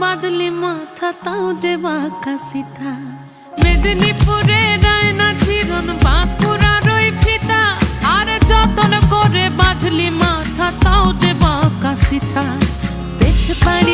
বাদলি মাথা তাও যে বাঁকা সিথা। মেদিনীপুরে রায়না চিরন বাঁকুড়ার ওই ফিতা, আর যতন করে বাঁধলি মাথা তাও যে বাঁকা সিথা। পেছ পায়